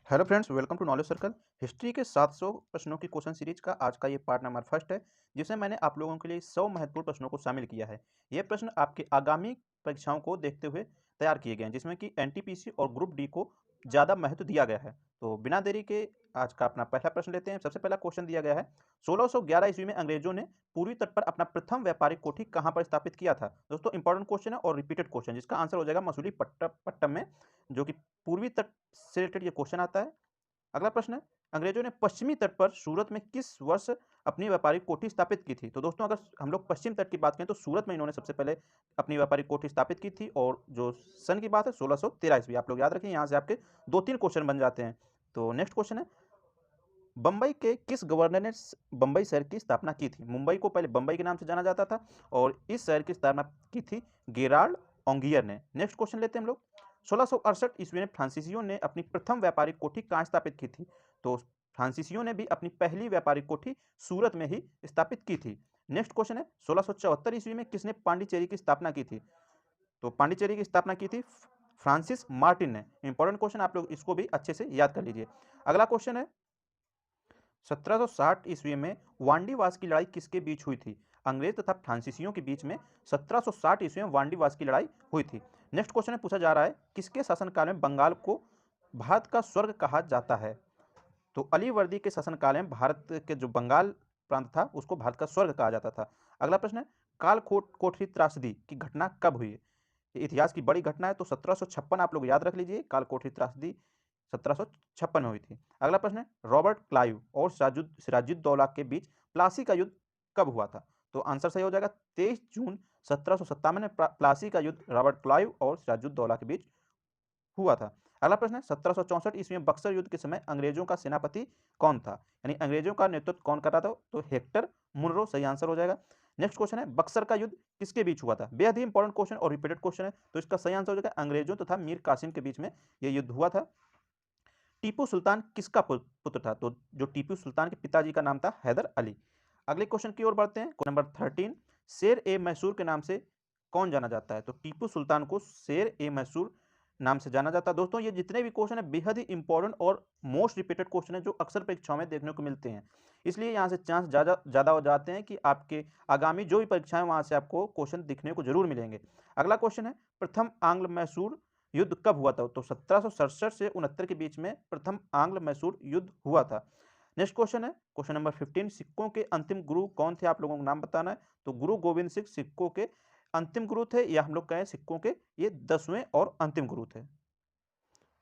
Hello friends, welcome to knowledge circle. History के 700 प्रश्नों की क्वेश्चन सीरीज का आज का ये पार्ट नंबर फर्स्ट है, जिसमें मैंने आप लोगों के लिए 100 महत्वपूर्ण प्रश्नों को शामिल किया है। ये प्रश्न आपके आगामी परीक्षाओं को देखते हुए तैयार किए गए हैं, जिसमें कि एनटीपीसी और ग्रुप डी को ज़्यादा महत्व दिया गया है। तो बिना देरी के आज का अपना पहला प्रश्न लेते हैं। सबसे पहला क्वेश्चन दिया गया है, 1611 ईस्वी में अंग्रेजों ने पूर्वी तट पर अपना प्रथम व्यापारिक कोठी कहाँ पर स्थापित किया था। दोस्तों इंपॉर्टेंट क्वेश्चन है और रिपीटेड क्वेश्चन, जिसका आंसर हो जाएगा मसूलीपट्टम में, जो कि पूर्वी तट से रिलेटेड ये क्वेश्चन आता है। अगला प्रश्न है, अंग्रेजों ने पश्चिमी तट पर सूरत में किस वर्ष अपनी व्यापारिक कोठी स्थापित की थी। तो दोस्तों अगर हम लोग पश्चिम तट की बात करें तो सूरत में इन्होंने सबसे पहले अपनी व्यापारिक कोठी स्थापित की थी, और जो सन की बात है 1613 ईस्वी। आप लोग याद रखें, यहाँ से आपके 2-3 क्वेश्चन बन जाते हैं। तो नेक्स्ट क्वेश्चन है, बम्बई के किस गवर्नर ने बम्बई शहर की स्थापना की थी। मुंबई को पहले बम्बई के नाम से जाना जाता था, और इस शहर की स्थापना की थी गेराल्ड ओंगियर ने। नेक्स्ट क्वेश्चन लेते हैं हम लोग, 1668 ईस्वी में फ्रांसीसियों ने अपनी प्रथम व्यापारिक कोठी कहाँ स्थापित की थी। तो फ्रांसीसियों ने भी अपनी पहली व्यापारिक कोठी सूरत में ही स्थापित की थी। नेक्स्ट क्वेश्चन है, 1674 ईस्वी में किसने पांडिचेरी की स्थापना की थी। तो पांडिचेरी की स्थापना की थी फ्रांसिस मार्टिन ने। इंपॉर्टेंट क्वेश्चन, आप लोग इसको भी अच्छे से याद कर लीजिए। अगला क्वेश्चन है, 1760 ईस्वी में वांडीवास की लड़ाई किसके बीच हुई थी। अंग्रेज तथा फ्रांसीसियों के बीच में 1760 ईस्वी में वांडीवास की लड़ाई हुई थी। नेक्स्ट क्वेश्चन में पूछा जा रहा है, किसके शासनकाल में बंगाल को भारत का स्वर्ग कहा जाता है। तो अलीवर्दी के शासनकाल में भारत के जो बंगाल प्रांत था उसको भारत का स्वर्ग कहा जाता था। अगला प्रश्न है, कोठरी त्रासदी की घटना कब हुई। ये इतिहास की बड़ी घटना है, तो 1756 आप लोग याद रख लीजिए, काल कोठरी त्रासदी 1756 में हुई थी। अगला प्रश्न है, रॉबर्ट क्लाइव और सिराजुद्दौला के बीच प्लासी का युद्ध कब हुआ था। तो आंसर सही हो जाएगा 23 जून 1757 में प्लासी का युद्ध रॉबर्ट क्लाइव और सिराजुद्दौला के बीच हुआ था। अगला प्रश्न है, 1764 ईस्वी में बक्सर युद्ध के समय अंग्रेजों का सेनापति कौन था, यानी अंग्रेजों का नेतृत्व कौन कर रहा था। तो हेक्टर मुनरो सही आंसर हो जाएगा। नेक्स्ट क्वेश्चन है, बक्सर का युद्ध किसके बीच हुआ था। बेहद ही इंपॉर्टेंट क्वेश्चन और रिपीटेड क्वेश्चन है, तो इसका सही आंसर हो जाएगा अंग्रेजों तथा मीर कासिम के बीच में यह युद्ध हुआ था। टीपू सुल्तान किसका पुत्र था। तो जो टीपू सुल्तान के पिताजी का नाम था हैदर अली। अगले क्वेश्चन की ओर बढ़ते हैं, क्वेश्चन नंबर 13, शेर ए मैसूर के नाम से कौन जाना जाता है। तो टीपू सुल्तान को शेर ए मैसूर नाम से जाना जाता है। दोस्तों ये जितने भी क्वेश्चन है बेहद ही इंपॉर्टेंट और मोस्ट रिपीटेड क्वेश्चन है, जो अक्सर परीक्षाओं में देखने को मिलते हैं, इसलिए यहाँ से चांस ज़्यादा हो जाते हैं कि आपके आगामी जो भी परीक्षाएं वहाँ से आपको क्वेश्चन दिखने को जरूर मिलेंगे। अगला क्वेश्चन है, प्रथम आंग्ल मैसूर युद्ध कब हुआ था। तो 1767 से 69 के बीच में प्रथम आंग्ल मैसूर युद्ध हुआ था। नेक्स्ट क्वेश्चन है, क्वेश्चन नंबर 15, सिक्कों के अंतिम गुरु कौन थे, आप लोगों को नाम बताना है। तो गुरु गोविंद सिंह सिक्कों के अंतिम गुरु थे, या हम लोग कहें सिक्कों के ये 10वें और अंतिम गुरु थे।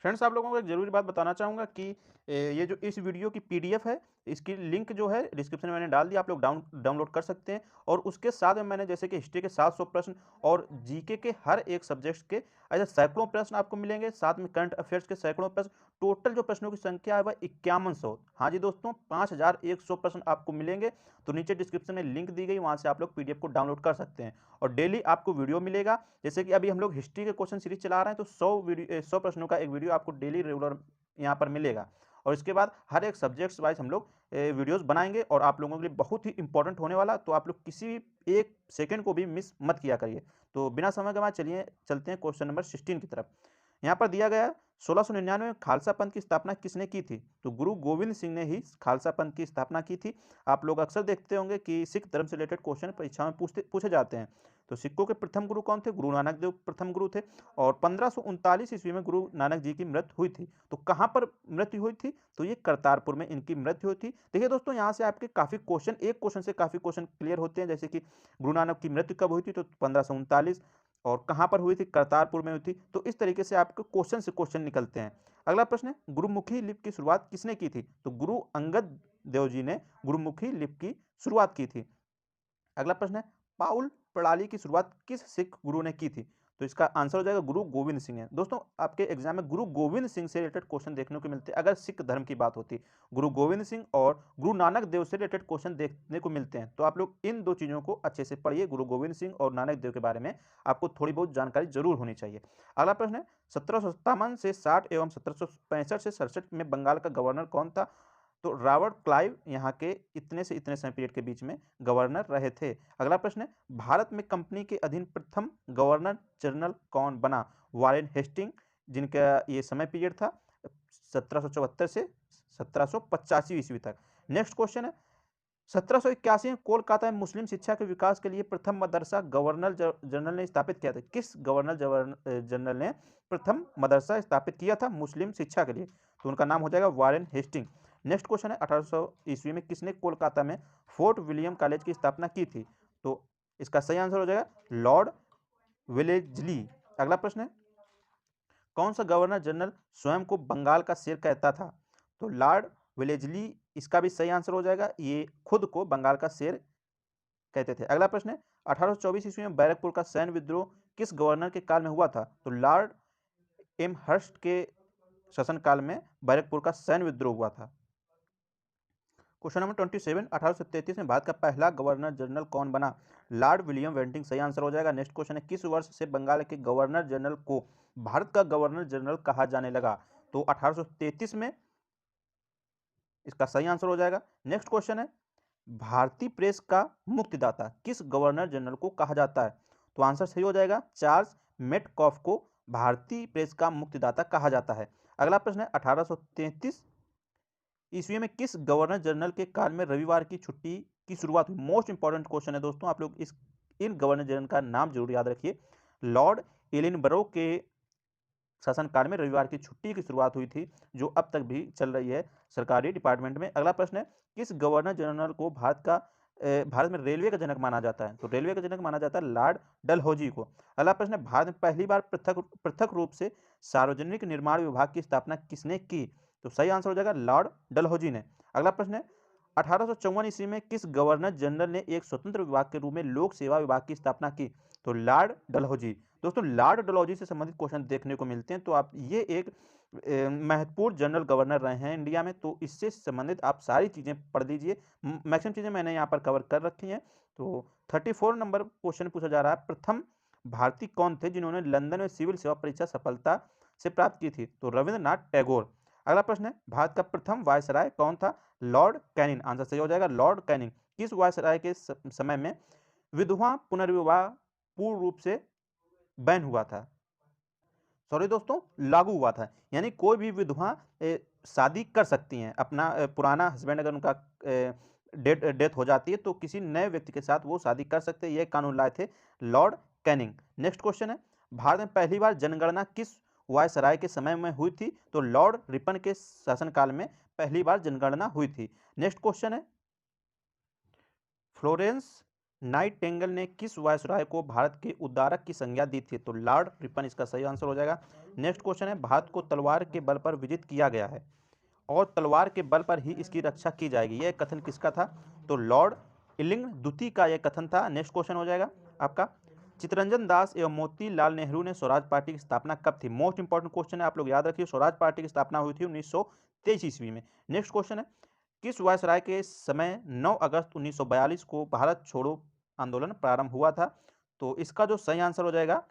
फ्रेंड्स आप लोगों को एक ज़रूरी बात बताना चाहूँगा कि ये जो इस वीडियो की पीडीएफ है, इसकी लिंक जो है डिस्क्रिप्शन में मैंने डाल दिया, आप लोग डाउनलोड कर सकते हैं। और उसके साथ में मैंने जैसे कि हिस्ट्री के 700 प्रश्न और जीके के हर एक सब्जेक्ट के ऐसे सैकड़ों प्रश्न आपको मिलेंगे, साथ में करंट अफेयर्स के सैकड़ों प्रश्न। टोटल जो प्रश्नों की संख्या है वह 5100। हाँ जी दोस्तों, 5100 प्रश्न आपको मिलेंगे। तो नीचे डिस्क्रिप्शन में लिंक दी गई, वहाँ से आप लोग पीडीएफ को डाउनलोड कर सकते हैं। और डेली आपको वीडियो मिलेगा, जैसे कि अभी हम लोग हिस्ट्री के क्वेश्चन सीरीज चला रहे हैं, तो 100 प्रश्नों का एक वीडियो आपको डेली रेगुलर यहाँ पर मिलेगा। और इसके बाद हर एक सब्जेक्ट्स वाइज हम लोग वीडियोस बनाएंगे, और आप लोगों के लिए बहुत ही इंपॉर्टेंट होने वाला, तो आप लोग किसी भी एक सेकंड को भी मिस मत किया करिए। तो बिना समय गंवाए चलिए चलते हैं क्वेश्चन नंबर 16 की तरफ। यहाँ पर दिया गया है, 1699 में खालसा पंथ की स्थापना किसने की थी। तो गुरु गोविंद सिंह ने ही खालसा पंथ की स्थापना की थी। आप लोग अक्सर देखते होंगे कि सिख धर्म से रिलेटेड क्वेश्चन परीक्षा में पूछे जाते हैं। तो सिखों के प्रथम गुरु कौन थे, गुरु नानक देव प्रथम गुरु थे। और 1539 ईस्वी में गुरु नानक जी की मृत्यु हुई थी। तो कहाँ पर मृत्यु हुई थी, तो ये करतारपुर में इनकी मृत्यु हुई थी। देखिए दोस्तों, यहाँ से आपके काफी क्वेश्चन, एक क्वेश्चन से काफी क्वेश्चन क्लियर होते हैं, जैसे कि गुरु नानक की मृत्यु कब हुई थी, तो 1539, और कहाँ पर हुई थी, करतारपुर में हुई थी। तो इस तरीके से आपके क्वेश्चन से क्वेश्चन निकलते हैं। अगला प्रश्न है, गुरुमुखी लिपि की शुरुआत किसने की थी। तो गुरु अंगद देव जी ने गुरुमुखी लिपि की शुरुआत की थी। अगला प्रश्न है, पाउल प्रणाली की शुरुआत किस सिख गुरु ने की थी। तो इसका आंसर हो जाएगा गुरु गोविंद सिंह है। दोस्तों आपके एग्जाम में गुरु गोविंद सिंह से रिलेटेड क्वेश्चन देखने को मिलते हैं, अगर सिख धर्म की बात होती, गुरु गोविंद सिंह और गुरु नानक देव से रिलेटेड क्वेश्चन देखने को मिलते हैं। तो आप लोग इन दो चीज़ों को अच्छे से पढ़िए, गुरु गोविंद सिंह और नानक देव के बारे में आपको थोड़ी बहुत जानकारी जरूर होनी चाहिए। अगला प्रश्न है, 1757 से 60 एवं 1765 से 67 में बंगाल का गवर्नर कौन था। तो रॉबर्ट क्लाइव यहाँ के इतने से इतने समय पीरियड के बीच में गवर्नर रहे थे। अगला प्रश्न है, भारत में कंपनी के अधीन प्रथम गवर्नर जनरल कौन बना। वारेन हेस्टिंग, जिनका ये समय पीरियड था 1774 से 1785 ईस्वी तक। नेक्स्ट क्वेश्चन है 1781 में कोलकाता में मुस्लिम शिक्षा के विकास के लिए प्रथम मदरसा गवर्नर जनरल ने स्थापित किया था। किस गवर्नर जनरल ने प्रथम मदरसा स्थापित किया था मुस्लिम शिक्षा के लिए? तो उनका नाम हो जाएगा वारेन हेस्टिंग। नेक्स्ट क्वेश्चन है 1800 ईस्वी में किसने कोलकाता में फोर्ट विलियम कॉलेज की स्थापना की थी? तो इसका सही आंसर हो जाएगा लॉर्ड वेलेस्ली। अगला प्रश्न है कौन सा गवर्नर जनरल स्वयं को बंगाल का शेर कहता था? तो लॉर्ड वेलेस्ली इसका भी सही आंसर हो जाएगा, ये खुद को बंगाल का शेर कहते थे। अगला प्रश्न है 1824 ईस्वी में बैरकपुर का सैन्य विद्रोह किस गवर्नर के काल में हुआ था? तो लॉर्ड एमहर्स्ट के शासनकाल में बैरकपुर का सैन्य विद्रोह हुआ था। क्वेश्चन नंबर 27 1833 में भारत का पहला गवर्नर जनरल कौन बना? लॉर्ड विलियम बेंटिंक सही आंसर हो जाएगा। नेक्स्ट क्वेश्चन है किस वर्ष से बंगाल के गवर्नर जनरल को भारत का गवर्नर जनरल कहा जाने लगा? तो 1833 में इसका सही आंसर हो जाएगा। नेक्स्ट क्वेश्चन है भारतीय प्रेस का मुक्तिदाता किस गवर्नर जनरल को कहा जाता है? तो आंसर सही हो जाएगा चार्ल्स मेटकॉफ को भारतीय प्रेस का मुक्तिदाता कहा जाता है। अगला प्रश्न है 1833 ईस्वी में किस गवर्नर जनरल के काल में रविवार की छुट्टी की शुरुआत हुई? मोस्ट इंपॉर्टेंट क्वेश्चन है दोस्तों, आप लोग इन गवर्नर जनरल का नाम जरूर याद रखिए। लॉर्ड एलिनबरो के शासनकाल में रविवार की छुट्टी की शुरुआत हुई थी, जो अब तक भी चल रही है सरकारी डिपार्टमेंट में। अगला प्रश्न है किस गवर्नर जनरल को भारत में रेलवे का जनक माना जाता है? तो रेलवे का जनक माना जाता है लॉर्ड डलहौजी को। अगला प्रश्न है भारत में पहली बार पृथक रूप से सार्वजनिक निर्माण विभाग की स्थापना किसने की? तो सही आंसर हो जाएगा लॉर्ड डलहौजी ने। अगला प्रश्न है 1854 ईस्वी में किस गवर्नर जनरल ने एक स्वतंत्र विभाग के रूप में लोक सेवा विभाग की स्थापना की? तो लॉर्ड डलहौजी। दोस्तों लॉर्ड डलहौजी से संबंधित क्वेश्चन देखने को मिलते हैं, तो आप ये एक महत्वपूर्ण जनरल गवर्नर रहे हैं इंडिया में, तो इससे संबंधित आप सारी चीज़ें पढ़ लीजिए। मैक्सिमम चीज़ें मैंने यहाँ पर कवर कर रखी हैं। तो 34 नंबर क्वेश्चन पूछा जा रहा है प्रथम भारतीय कौन थे जिन्होंने लंदन में सिविल सेवा परीक्षा सफलता से प्राप्त की थी? तो रविंद्रनाथ टैगोर। अगला प्रश्न है भारत का प्रथम वायसराय कौन था? Lord Canning. आंसर सही हो जाएगा लॉर्ड कैनिंग। किस वायसराय के समय में विधवा पुनर्विवाह पूर्ण रूप से बैन हुआ था? सॉरी दोस्तों, लागू हुआ था। यानी कोई भी विधवा शादी कर सकती हैं, अपना पुराना हस्बैंड अगर उनका डेथ हो जाती है तो किसी नए व्यक्ति के साथ वो शादी कर सकते हैं, ये कानून लाए थे लॉर्ड कैनिंग। नेक्स्ट क्वेश्चन है भारत में पहली बार जनगणना किस वायसराय के समय में हुई थी? तो लॉर्ड रिपन के शासनकाल में पहली बार जनगणना हुई थी। नेक्स्ट क्वेश्चन है फ्लोरेंस नाइटिंगेल ने किस वायसराय को भारत के उद्धारक की संज्ञा दी थी? तो लॉर्ड रिपन इसका सही आंसर हो जाएगा। नेक्स्ट क्वेश्चन है भारत को तलवार के बल पर विजित किया गया है और तलवार के बल पर ही इसकी रक्षा की जाएगी, यह कथन किसका था? तो लॉर्ड इलिंग द्वितीय का यह कथन था। नेक्स्ट क्वेश्चन हो जाएगा आपका चित्तरंजन दास एवं मोतीलाल नेहरू ने स्वराज पार्टी की स्थापना कब थी? मोस्ट इंपॉर्टेंट क्वेश्चन है, आप लोग याद रखिए। स्वराज पार्टी की स्थापना हुई थी 1923 ईस्वी में। नेक्स्ट क्वेश्चन है किस वायसराय के समय 9 अगस्त 1942 को भारत छोड़ो आंदोलन प्रारंभ हुआ था? तो इसका जो सही आंसर हो जाएगा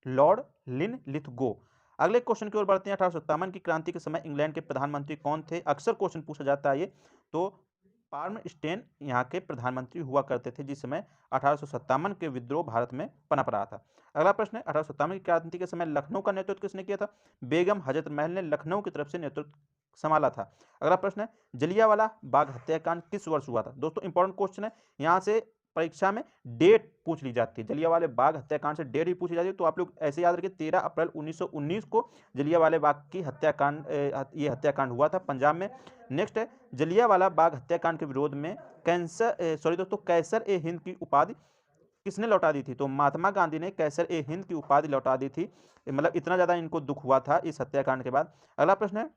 लॉर्ड लिन लिथगो। अगले क्वेश्चन की ओर बढ़ते हैं। 1857 की क्रांति के समय इंग्लैंड के प्रधानमंत्री कौन थे? अक्सर क्वेश्चन पूछा जाता है ये। तो पाल्मस्टेन यहाँ के प्रधानमंत्री हुआ करते थे जिस समय 1857 के विद्रोह भारत में पनप रहा था। अगला प्रश्न है 1857 की क्रांति के समय लखनऊ का नेतृत्व किसने किया था? बेगम हजरत महल ने लखनऊ की तरफ से नेतृत्व संभाला था। अगला प्रश्न है जलियांवाला बाग हत्याकांड किस वर्ष हुआ था? दोस्तों इंपॉर्टेंट क्वेश्चन है, यहाँ से परीक्षा में डेट पूछ ली जाती है। जलियांवाले बाग हत्याकांड से डेट भी पूछी जाती है, तो आप लोग ऐसे याद रखिए 13 अप्रैल 1919 को जलियांवाले बाग की ये हत्याकांड हुआ था पंजाब में। नेक्स्ट है जलियांवाला बाग हत्याकांड के विरोध में कैसर ए हिंद की उपाधि किसने लौटा दी थी? तो महात्मा गांधी ने कैसर ए हिंद की उपाधि लौटा दी थी, मतलब इतना ज्यादा इनको दुख हुआ था इस हत्याकांड के बाद। अगला प्रश्न है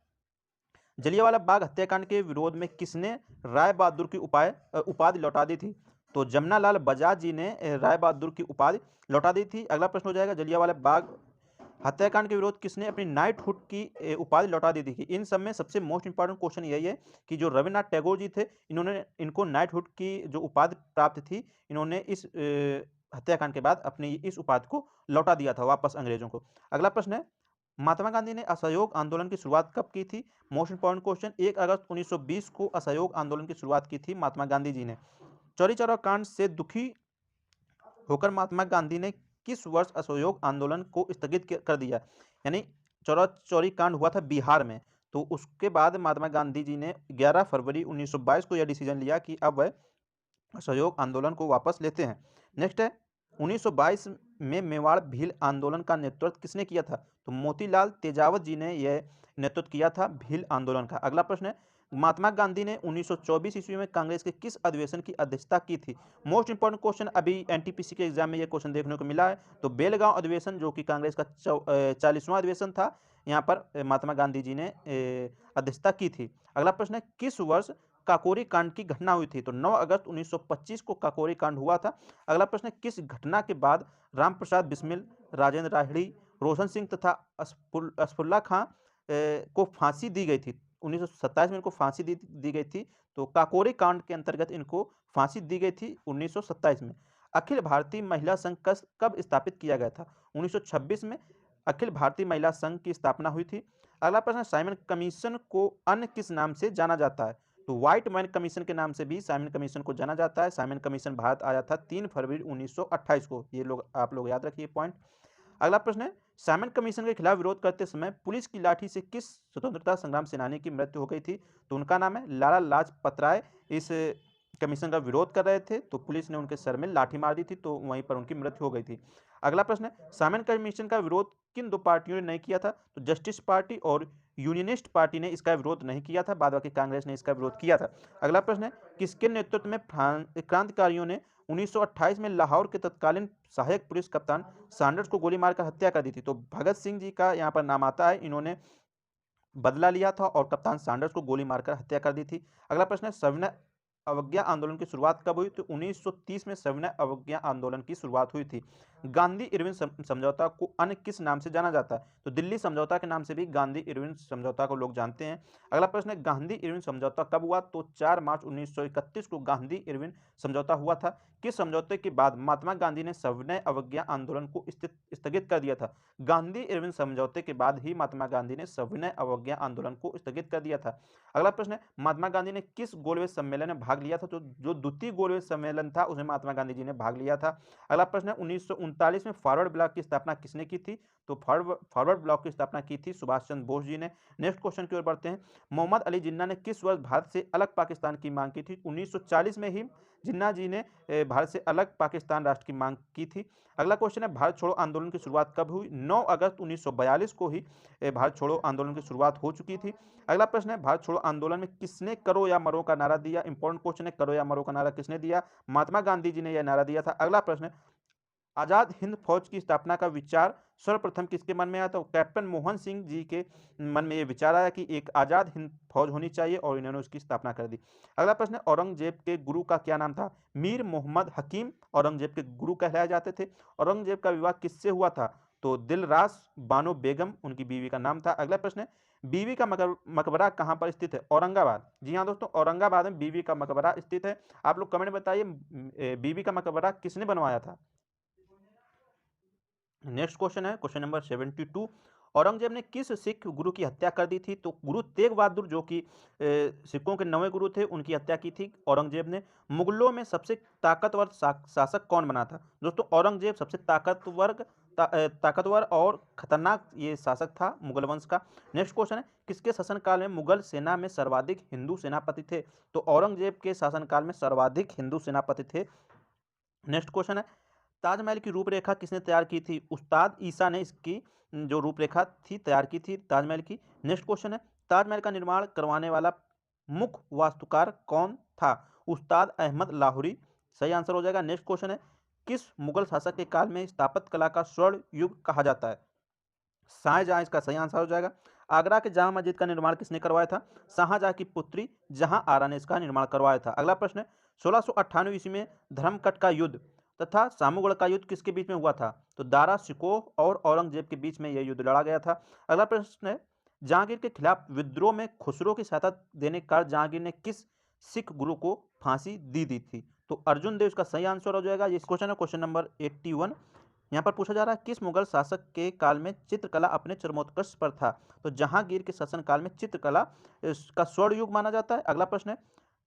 जलियांवाला बाग हत्याकांड के विरोध में किसने राय बहादुर की उपाधि लौटा दी थी? तो जमनालाल बजाज जी ने राय बहादुर की उपाधि लौटा दी थी। अगला प्रश्न हो जाएगा जलियांवाला बाग हत्याकांड के विरोध किसने अपनी नाइटहुड की उपाधि लौटा दी थी? इन सब में सबसे मोस्ट इंपॉर्टेंट क्वेश्चन यही है कि जो रविन्द्रनाथ टैगोर जी थे इनको नाइटहुड की जो उपाधि प्राप्त थी, इन्होंने इस हत्याकांड के बाद अपनी इस उपाधि को लौटा दिया था वापस अंग्रेजों को। अगला प्रश्न है महात्मा गांधी ने असहयोग आंदोलन की शुरुआत कब की थी? मोस्ट इंपॉर्टेंट क्वेश्चन 1 अगस्त 1920 को असहयोग आंदोलन की शुरुआत की थी महात्मा गांधी जी ने। चौरी चौरा कांड से दुखी होकर महात्मा गांधी ने किस वर्ष असहयोग आंदोलन को स्थगित कर दिया? यानी चौरा चौरी कांड हुआ था बिहार में। तो उसके बाद महात्मा गांधी जी ने 11 फरवरी 1922 को यह डिसीजन लिया कि अब वह असहयोग आंदोलन को वापस लेते हैं। नेक्स्ट है 1922 में मेवाड़ भील आंदोलन का नेतृत्व किसने किया था? तो मोतीलाल तेजावत जी ने यह नेतृत्व किया था भील आंदोलन का। अगला प्रश्न है महात्मा गांधी ने 1924 ईस्वी में कांग्रेस के किस अधिवेशन की अध्यक्षता की थी? मोस्ट इंपॉर्टेंट क्वेश्चन, अभी एनटीपीसी के एग्जाम में यह क्वेश्चन देखने को मिला है। तो बेलगांव अधिवेशन, जो कि कांग्रेस का 40वां अधिवेशन था, यहाँ पर महात्मा गांधी जी ने अध्यक्षता की थी। अगला प्रश्न है किस वर्ष काकोरी कांड की घटना हुई थी? तो 9 अगस्त 1925 को काकोरी कांड हुआ था। अगला प्रश्न है किस घटना के बाद राम प्रसाद बिस्मिल, राजेंद्र राहिड़ी, रोशन सिंह तथा असफुल्ला खां को फांसी दी गई थी? 1927 में इनको फांसी दी गई थी। तो काकोरी कांड के अंतर्गत इनको फांसी दी गई थी 1927 में। अखिल भारतीय महिला संघ कब स्थापित किया गया था? 1926 में अखिल भारतीय महिला संघ की स्थापना हुई थी। अगला प्रश्न, साइमन कमीशन को अन्य किस नाम से जाना जाता है? तो व्हाइट मैन कमीशन के नाम से भी साइमन कमीशन को जाना जाता है। साइमन कमीशन भारत आया था 3 फरवरी 1928 को। ये लोग आप लोग याद रखिए पॉइंट। अगला प्रश्न है साइमन कमीशन के खिलाफ विरोध करते समय पुलिस की लाठी से किस स्वतंत्रता संग्राम सेनानी की मृत्यु हो गई थी? तो उनका नाम है लाला लाजपत राय। इस कमीशन का विरोध कर रहे थे तो पुलिस ने उनके सर में लाठी मार दी थी, तो वहीं पर उनकी मृत्यु हो गई थी। अगला प्रश्न है साइमन कमीशन का विरोध किन दो पार्टियों ने नहीं किया था? तो जस्टिस पार्टी और यूनियनिस्ट पार्टी ने इसका विरोध नहीं किया था, बाद बाकी कांग्रेस ने इसका विरोध किया था। अगला प्रश्न है किसके नेतृत्व में क्रांतिकारियों ने 1928 में लाहौर के तत्कालीन सहायक पुलिस कप्तान सैंडर्स को गोली मारकर हत्या कर दी थी? तो भगत सिंह जी का यहाँ पर नाम आता है। इन्होंने बदला लिया था और कप्तान सैंडर्स को गोली मारकर हत्या कर दी थी। अगला प्रश्न है सविनय अवज्ञा आंदोलन की शुरुआत कब हुई? तो 1930 में सविनय अवज्ञा आंदोलन की शुरुआत हुई थी। गांधी इरविन समझौता को अन्य किस नाम से जाना जाता है? तो दिल्ली समझौता के नाम से भी गांधी इरविन समझौता को लोग जानते हैं। अगला प्रश्न है गांधी इरविन समझौता कब हुआ? तो 4 मार्च 1931 को गांधी इरविन समझौता हुआ था। किस समझौते के बाद महात्मा गांधी ने सविनय अवज्ञा आंदोलन को स्थगित कर दिया था? गांधी इरविन समझौते के बाद ही महात्मा गांधी ने सविनय अवज्ञा आंदोलन को स्थगित कर दिया था। अगला प्रश्न है महात्मा गांधी ने किस गोलमेज सम्मेलन में भाग लिया था? तो जो द्वितीय गोलमेज सम्मेलन था उसमें महात्मा गांधी जी ने भाग लिया था। अगला प्रश्न है 1939 में फॉरवर्ड ब्लॉक की स्थापना किसने की थी? तो फॉरवर्ड ब्लॉक की स्थापना की थी सुभाष चंद्र बोस जी ने। नेक्स्ट क्वेश्चन की ओर बढ़ते हैं। मोहम्मद अली जिन्ना ने किस वर्ष भारत से अलग पाकिस्तान की मांग की थी? 1940 में ही जिन्ना जी ने भारत से अलग पाकिस्तान राष्ट्र की मांग की थी। अगला क्वेश्चन है भारत छोड़ो आंदोलन की शुरुआत कब हुई? 9 अगस्त 1942 को ही भारत छोड़ो आंदोलन की शुरुआत हो चुकी थी। अगला प्रश्न है भारत छोड़ो आंदोलन में किसने करो या मरो का नारा दिया? इंपॉर्टेंट क्वेश्चन है, करो या मरो का नारा किसने दिया? महात्मा गांधी जी ने यह नारा दिया था। अगला प्रश्न है आजाद हिंद फौज की स्थापना का विचार सर्वप्रथम किसके मन में आया? तो कैप्टन मोहन सिंह जी के मन में यह विचार आया कि एक आजाद हिंद फौज होनी चाहिए और इन्होंने उसकी स्थापना कर दी। अगला प्रश्न है औरंगजेब के गुरु का क्या नाम था? मीर मोहम्मद हकीम औरंगजेब के गुरु कहलाए जाते थे। औरंगजेब का विवाह किससे हुआ था? तो दिलरास बानो बेगम उनकी बीवी का नाम था। अगला प्रश्न है बीवी का मकबरा कहाँ पर स्थित है? औरंगाबाद। जी हाँ दोस्तों, औरंगाबाद में बीवी का मकबरा स्थित है। आप लोग कमेंट में बताइए बीवी का मकबरा किसने बनवाया था? नेक्स्ट क्वेश्चन है क्वेश्चन नंबर 72। औरंगजेब ने किस सिख गुरु की हत्या कर दी थी? तो गुरु तेग बहादुर, जो कि सिखों के 9वें गुरु थे, उनकी हत्या की थी औरंगजेब ने। मुगलों में सबसे ताकतवर शासक कौन बना था? दोस्तों औरंगजेब सबसे ताकतवर और खतरनाक ये शासक था मुगल वंश का। नेक्स्ट क्वेश्चन है किसके शासनकाल में मुगल सेना में सर्वाधिक हिंदू सेनापति थे? तो औरंगजेब के शासनकाल में सर्वाधिक हिंदू सेनापति थे। नेक्स्ट क्वेश्चन है ताजमहल की रूपरेखा किसने तैयार की थी? उस्ताद ईसा ने इसकी जो रूपरेखा थी तैयार की थी ताजमहल की। नेक्स्ट क्वेश्चन है ताजमहल का निर्माण करवाने वाला मुख्य वास्तुकार कौन था? उस्ताद अहमद लाहौरी सही आंसर हो जाएगा। नेक्स्ट क्वेश्चन है किस मुगल शासक के काल में स्थापत्य कला का स्वर्ण युग कहा जाता है? शाहजहां इसका सही आंसर हो जाएगा। आगरा के जामा मस्जिद का निर्माण किसने करवाया था? शाहजहां की पुत्री जहां आरा ने इसका निर्माण करवाया था। अगला प्रश्न है 1698 ईस्वी में धर्मकट का युद्ध तथा सामूगढ़ का युद्ध किसके बीच में हुआ था? तो दारा शिकोह और औरंगजेब के बीच में यह युद्ध लड़ा गया था। अगला प्रश्न है जहांगीर के खिलाफ विद्रोह में खुसरो की सहायता देने के कारण जहांगीर ने किस सिख गुरु को फांसी दी थी? तो अर्जुन देव इसका सही आंसर हो जाएगा। ये क्वेश्चन है क्वेश्चन नंबर 81। यहाँ पर पूछा जा रहा है किस मुगल शासक के काल में चित्रकला अपने चरमोत्कर्ष पर था? तो जहांगीर के शासनकाल में चित्रकला का स्वर्ण युग माना जाता है। अगला प्रश्न है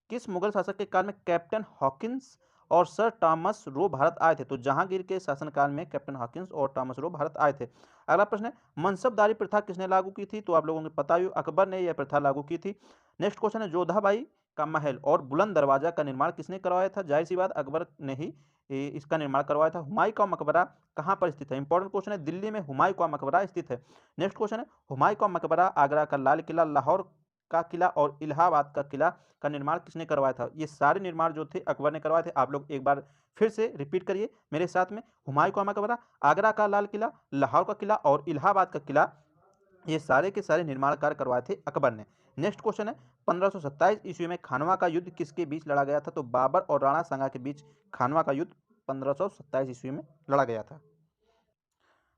किस मुगल शासक के काल में कैप्टन हॉकिंस और सर टॉमस रो भारत आए थे? तो जहांगीर के शासनकाल में कैप्टन हॉकिंस और टॉमस रो भारत आए थे। अगला प्रश्न है, मनसबदारी प्रथा किसने लागू की थी? तो आप लोगों को पता ही, अकबर ने यह प्रथा लागू की थी। नेक्स्ट क्वेश्चन है, जोधाबाई का महल और बुलंद दरवाजा का निर्माण किसने करवाया था? जाहिर सी बात अकबर ने ही इसका निर्माण करवाया था। हुमायूं का मकबरा कहाँ पर स्थित है? इंपॉर्टेंट क्वेश्चन है, दिल्ली में हुमायूं का मकबरा स्थित है। नेक्स्ट क्वेश्चन है, हुमायूं का मकबरा, आगरा का लाल किला, लाहौर का किला और इलाहाबाद का किला का निर्माण किसने करवाया था? ये सारे निर्माण जो थे अकबर ने करवाए थे। आप लोग एक बार फिर से रिपीट करिए मेरे साथ में, हुमायूं का मकबरा, आगरा का लाल किला, लाहौर का किला और इलाहाबाद का किला, ये सारे के सारे निर्माण कार्य करवाए थे अकबर ने। नेक्स्ट क्वेश्चन है, 1527 ईस्वी में खानवा का युद्ध किसके बीच लड़ा गया था? तो बाबर और राणा सांगा के बीच खानवा का युद्ध 1527 ईस्वी में लड़ा गया था।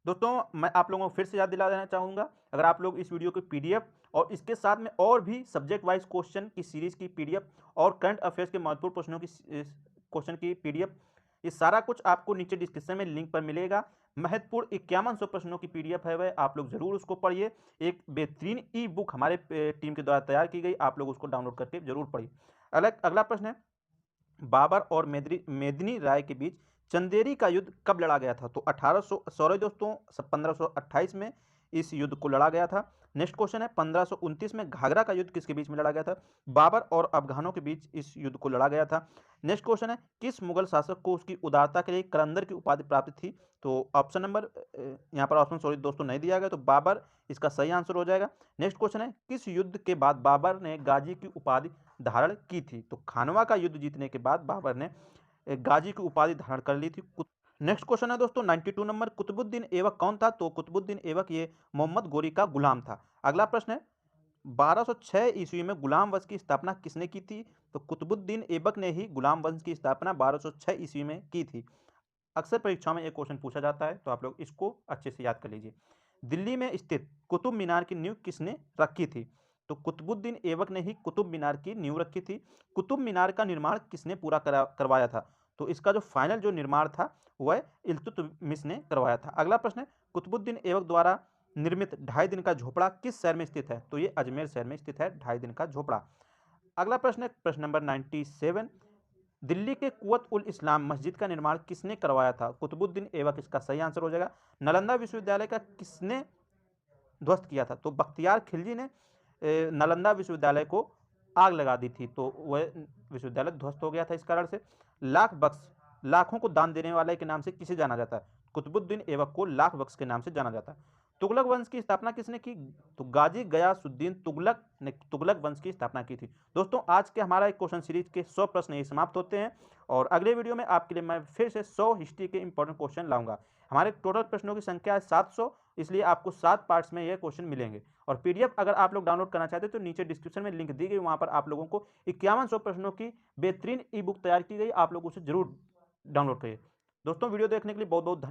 दोस्तों मैं आप लोगों को फिर से याद दिला देना चाहूँगा, अगर आप लोग इस वीडियो की पीडीएफ और इसके साथ में और भी सब्जेक्ट वाइज क्वेश्चन की सीरीज की पीडीएफ और करंट अफेयर्स के महत्वपूर्ण प्रश्नों की क्वेश्चन की पीडीएफ, ये सारा कुछ आपको नीचे डिस्क्रिप्शन में लिंक पर मिलेगा। महत्वपूर्ण 5100 प्रश्नों की पीडीएफ है वह, आप लोग जरूर उसको पढ़िए। एक बेहतरीन ई बुक हमारे टीम के द्वारा तैयार की गई, आप लोग उसको डाउनलोड करके जरूर पढ़िए। अगला प्रश्न है, बाबर और मेदिनी राय के बीच चंदेरी का युद्ध कब लड़ा गया था? तो 1800 दोस्तों 1528 में इस युद्ध को लड़ा गया था। नेक्स्ट क्वेश्चन है, 1529 में घाघरा का युद्ध किसके बीच में लड़ा गया था? बाबर और अफगानों के बीच इस युद्ध को लड़ा गया था। नेक्स्ट क्वेश्चन है, किस मुगल शासक को उसकी उदारता के लिए कलंदर की उपाधि प्राप्त थी? तो ऑप्शन नंबर यहाँ पर ऑप्शन सॉरी दोस्तों नहीं दिया गया, तो बाबर इसका सही आंसर हो जाएगा। नेक्स्ट क्वेश्चन है, किस युद्ध के बाद बाबर ने गाजी की उपाधि धारण की थी? तो खानवा का युद्ध जीतने के बाद बाबर ने गाजी की उपाधि धारण कर ली थी। नेक्स्ट क्वेश्चन है दोस्तों 92 नंबर, कुतुबुद्दीन ऐबक कौन था? तो कुतुबुद्दीन ऐबक ये मोहम्मद गोरी का गुलाम था। अगला प्रश्न है, 1206 ईस्वी में गुलाम वंश की स्थापना किसने की थी? तो कुतुबुद्दीन ऐबक ने ही गुलाम वंश की स्थापना 1206 ईस्वी में की थी। अक्सर परीक्षाओं में एक क्वेश्चन पूछा जाता है, तो आप लोग इसको अच्छे से याद कर लीजिए। दिल्ली में स्थित कुतुब मीनार की नींव किसने रखी थी? तो कुतुबुद्दीन ऐबक ने ही कुतुब मीनार की नींव रखी थी। कुतुब मीनार का निर्माण किसने पूरा करवाया था? तो इसका जो फाइनल जो निर्माण था वह इल्तुतमिश ने करवाया था। अगला प्रश्न है, कुतुबुद्दीन ऐबक द्वारा निर्मित 2.5 दिन का झोपड़ा किस शहर में स्थित है? तो ये अजमेर शहर में स्थित है 2.5 दिन का झोपड़ा। अगला प्रश्न है, प्रश्न नंबर 97, दिल्ली के कुवत उल इस्लाम मस्जिद का निर्माण किसने करवाया था? कुतुबुद्दीन ऐबक इसका सही आंसर हो जाएगा। नालंदा विश्वविद्यालय का किसने ध्वस्त किया था? तो बख्तियार खिलजी ने नालंदा विश्वविद्यालय को आग लगा दी थी, तो वह विश्वविद्यालय ध्वस्त हो गया था इस कारण से। लाख बख्श, लाखों को दान देने वाले के नाम से किसे जाना जाता है? कुतुबुद्दीन ऐबक को लाख बख्श के नाम से जाना जाता है। तुगलक वंश की स्थापना किसने की? तो गाजी गयासुद्दीन तुगलक ने तुगलक वंश की स्थापना की थी। दोस्तों आज के हमारा एक क्वेश्चन सीरीज के 100 प्रश्न यही समाप्त होते हैं, और अगले वीडियो में आपके लिए मैं फिर से 100 हिस्ट्री के इंपॉर्टेंट क्वेश्चन लाऊंगा। हमारे टोटल प्रश्नों की संख्या है 700, इसलिए आपको 7 पार्ट्स में ये क्वेश्चन मिलेंगे। और पीडीएफ अगर आप लोग डाउनलोड करना चाहते हैं तो नीचे डिस्क्रिप्शन में लिंक दी गई, वहां पर आप लोगों को 5100 प्रश्नों की बेहतरीन ई बुक तैयार की गई, आप लोग उसे जरूर डाउनलोड करिए। दोस्तों वीडियो देखने के लिए बहुत बहुत धन्यवाद।